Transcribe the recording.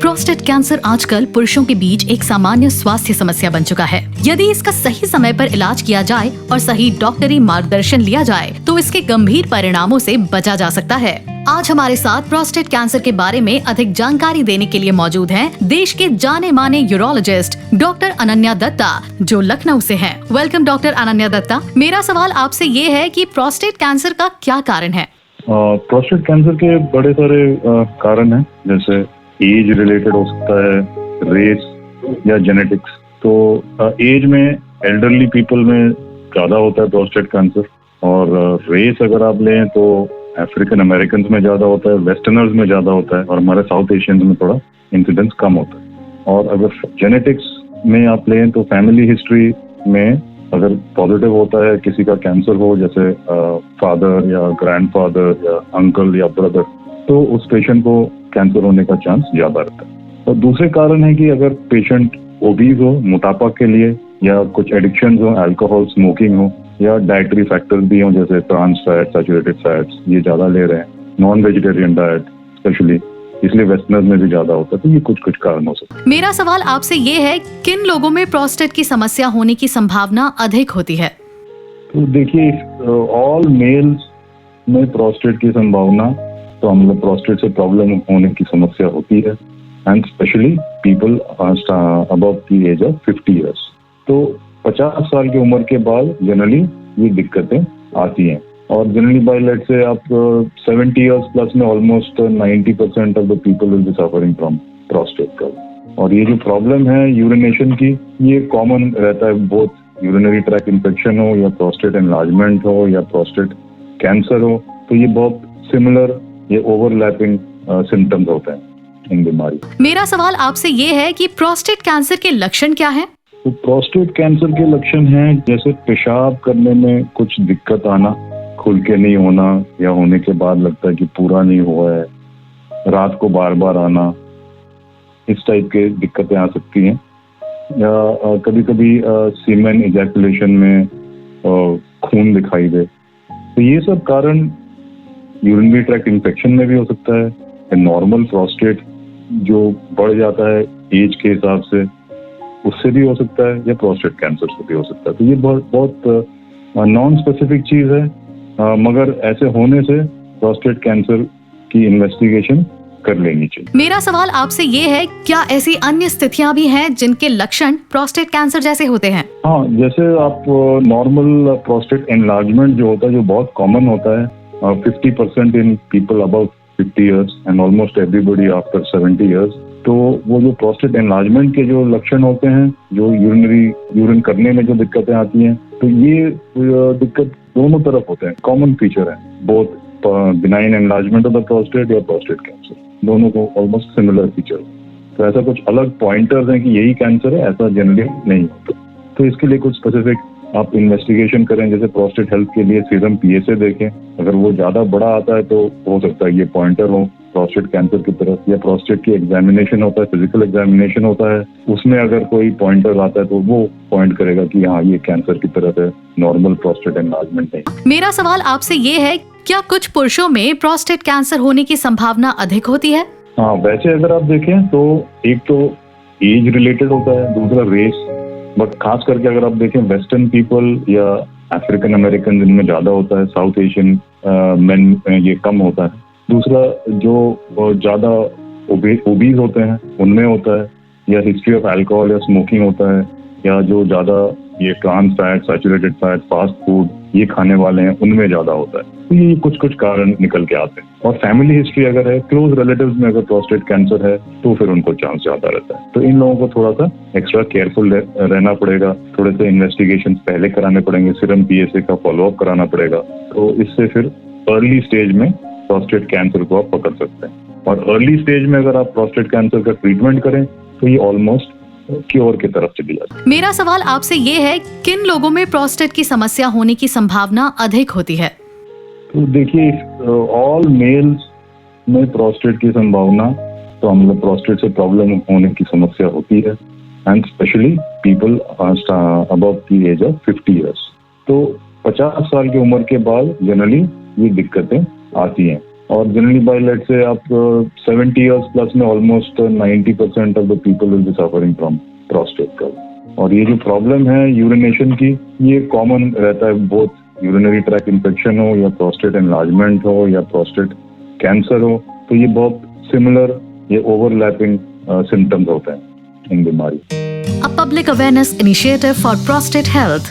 Prostate cancer आजकल पुरुषों के बीच एक सामान्य स्वास्थ्य समस्या बन चुका है। यदि इसका सही समय पर इलाज किया जाए और सही डॉक्टरी मार्गदर्शन लिया जाए तो इसके गंभीर परिणामों से बचा जा सकता है। आज हमारे साथ प्रोस्टेट कैंसर के बारे में अधिक जानकारी देने के लिए मौजूद हैं देश के जाने माने यूरोलॉजिस्ट डॉक्टर अनन्या दत्ता, जो लखनऊ से हैं। Welcome doctor Ananya Dutta. मेरा सवाल आपसे ये है कि प्रोस्टेट कैंसर का क्या कारण है? प्रोस्टेट कैंसर के बड़े सारे कारण हैं, जैसे एज रिलेटेड हो सकता है, रेस या जेनेटिक्स। तो एज में एल्डरली पीपल में ज़्यादा होता है प्रोस्टेट कैंसर, और रेस अगर आप लें तो अफ्रीकन अमेरिकन में ज़्यादा होता है, वेस्टर्नर्स में ज़्यादा होता है, और हमारे साउथ एशियंस में थोड़ा इंसिडेंस कम होता है। और अगर जेनेटिक्स में आप लें तो फैमिली हिस्ट्री में अगर पॉजिटिव होता है, किसी का कैंसर हो, जैसे फादर या ग्रैंडफादर या अंकल या ब्रदर, तो उस पेशेंट को कैंसर होने का चांस ज्यादा रहता है। और दूसरे कारण है कि अगर पेशेंट ओबीज हो, मोटापा के लिए, या कुछ एडिक्शन हो, अल्कोहल, स्मोकिंग हो, या डाइटरी फैक्टर्स भी हो, जैसे ट्रांस फैट, सैचुरेटेड फैट्स, ये ज्यादा ले रहे हैं, नॉन वेजिटेरियन डाइट स्पेशली, इसलिए वेस्टर्नर्स में भी ज्यादा होता है। तो ये कुछ कारण हो सकता है। मेरा सवाल आपसे ये है, किन लोगों में प्रोस्टेट की समस्या होने की संभावना अधिक होती है? तो देखिए, ऑल मेल्स में प्रोस्टेट की संभावना, तो हम लोग प्रोस्टेट से प्रॉब्लम होने की समस्या होती है, and specially people above the age of 50 years. तो 50 साल की उम्र के बाद जनरली ये दिक्कतें आती हैं, और जनरली बाय लेट से आप 70 ईयर्स प्लस में almost 90% of the people will be suffering from prostate का। और ये जो प्रॉब्लम है यूरिनेशन की, ये कॉमन रहता है, बोथ यूरिनरी ट्रैक इन्फेक्शन हो, या प्रोस्टेट एनलार्जमेंट हो, या प्रोस्टेट कैंसर हो, तो ये बहुत सिमिलर, ये ओवरलैपिंग सिम्टम्स होते हैं इन बीमारी। मेरा सवाल आपसे ये है कि प्रोस्टेट कैंसर के लक्षण क्या हैं? तो प्रोस्टेट कैंसर के लक्षण हैं जैसे पेशाब करने में कुछ दिक्कत आना, खुल के नहीं होना, या होने के बाद लगता है कि पूरा नहीं हुआ है, रात को बार बार आना, इस टाइप के दिक्कतें आ सकती हैं। या कभी कभी सीमेन इजैकुलेशन में खून दिखाई दे। तो ये सब कारण यूरिनरी ट्रैक्ट इन्फेक्शन में भी हो सकता है, नॉर्मल प्रोस्टेट जो बढ़ जाता है एज के हिसाब से, उससे भी हो सकता है, या प्रोस्टेट कैंसर से भी हो सकता है। तो ये बहुत नॉन स्पेसिफिक चीज है, मगर ऐसे होने से प्रोस्टेट कैंसर की इन्वेस्टिगेशन कर लेनी चाहिए। मेरा सवाल आपसे ये है, क्या ऐसी अन्य स्थितियां भी हैं जिनके लक्षण प्रोस्टेट कैंसर जैसे होते हैं? हाँ, जैसे आप नॉर्मल प्रोस्टेट एनलार्जमेंट जो होता है, जो बहुत कॉमन होता है, 50% in people above 50 years and almost everybody after 70 years। तो वो जो प्रोस्टेट एनलार्जमेंट के जो लक्षण होते हैं, जो यूरिन करने में जो दिक्कतें आती हैं, तो ये दिक्कत दोनों तरफ होते हैं, कॉमन फीचर है, both benign enlargement of the prostate या प्रोस्टेट कैंसर, दोनों को ऑलमोस्ट सिमिलर फीचर। तो ऐसा कुछ अलग पॉइंटर्स हैं कि यही कैंसर है, ऐसा जनरली नहीं होता। तो इसके लिए कुछ स्पेसिफिक आप इन्वेस्टिगेशन करें, जैसे प्रोस्टेट हेल्थ के लिए सीरम PSA देखें, अगर वो ज्यादा बड़ा आता है तो हो सकता है ये पॉइंटर हो प्रोस्टेट कैंसर की तरफ। या प्रोस्टेट की एग्जामिनेशन होता है, फिजिकल एग्जामिनेशन होता है, उसमें अगर कोई पॉइंटर आता है तो वो पॉइंट करेगा कि हाँ ये कैंसर की तरफ है, नॉर्मल प्रोस्टेट एनलार्जमेंट नहीं। मेरा सवाल आपसे ये है, क्या कुछ पुरुषों में प्रोस्टेट कैंसर होने की संभावना अधिक होती है? हाँ, वैसे अगर आप देखें तो एक तो एज रिलेटेड होता है, दूसरा रेस, बट खास करके अगर आप देखें वेस्टर्न पीपल या अफ्रीकन अमेरिकन जिनमें ज्यादा होता है, साउथ एशियन मेन में ये कम होता है। दूसरा जो ज्यादा ओबीज होते हैं उनमें होता है, या हिस्ट्री ऑफ अल्कोहल या स्मोकिंग होता है, या जो ज्यादा ये trans fat, saturated fat, fast food ये खाने वाले हैं, उनमें ज्यादा होता है। तो ये कुछ कारण निकल के आते हैं। और फैमिली हिस्ट्री अगर है, क्लोज रिलेटिव्स में अगर प्रोस्टेट कैंसर है, तो फिर उनको चांस ज्यादा रहता है। तो इन लोगों को थोड़ा सा एक्स्ट्रा केयरफुल रहना पड़ेगा, थोड़े से इन्वेस्टिगेशन पहले कराने पड़ेंगे, सीरम PSA का फॉलोअप कराना पड़ेगा। तो इससे फिर अर्ली स्टेज में प्रोस्टेट कैंसर को आप पकड़ सकते हैं। और अर्ली स्टेज में अगर आप प्रोस्टेट कैंसर का ट्रीटमेंट करें तो ये ऑलमोस्ट क्योर की तरफ चली जाती है। मेरा सवाल आपसे ये है, किन लोगों में प्रोस्टेट की समस्या होने की संभावना अधिक होती है? तो देखिए, ऑल मेल्स में प्रोस्टेट की संभावना, तो हम लोग प्रोस्टेट से प्रॉब्लम होने की समस्या होती है, and specially people above the age of 50 years. तो 50 साल की उम्र के बाद जनरली ये दिक्कतें आती हैं। और जनरली बाय लेट से आप 70 इयर्स प्लस में almost 90% of the people will be suffering from prostate problem. और ये जो प्रॉब्लम है यूरिनेशन की, ये कॉमन रहता है, बोथ यूरिनरी ट्रैक इन्फेक्शन हो या प्रोस्टेट एनलार्जमेंट हो या प्रोस्टेट कैंसर हो, तो ये बहुत सिमिलर, ये ओवरलैपिंग सिम्टम्स होते हैं इन बीमारी। A public awareness initiative for prostate health.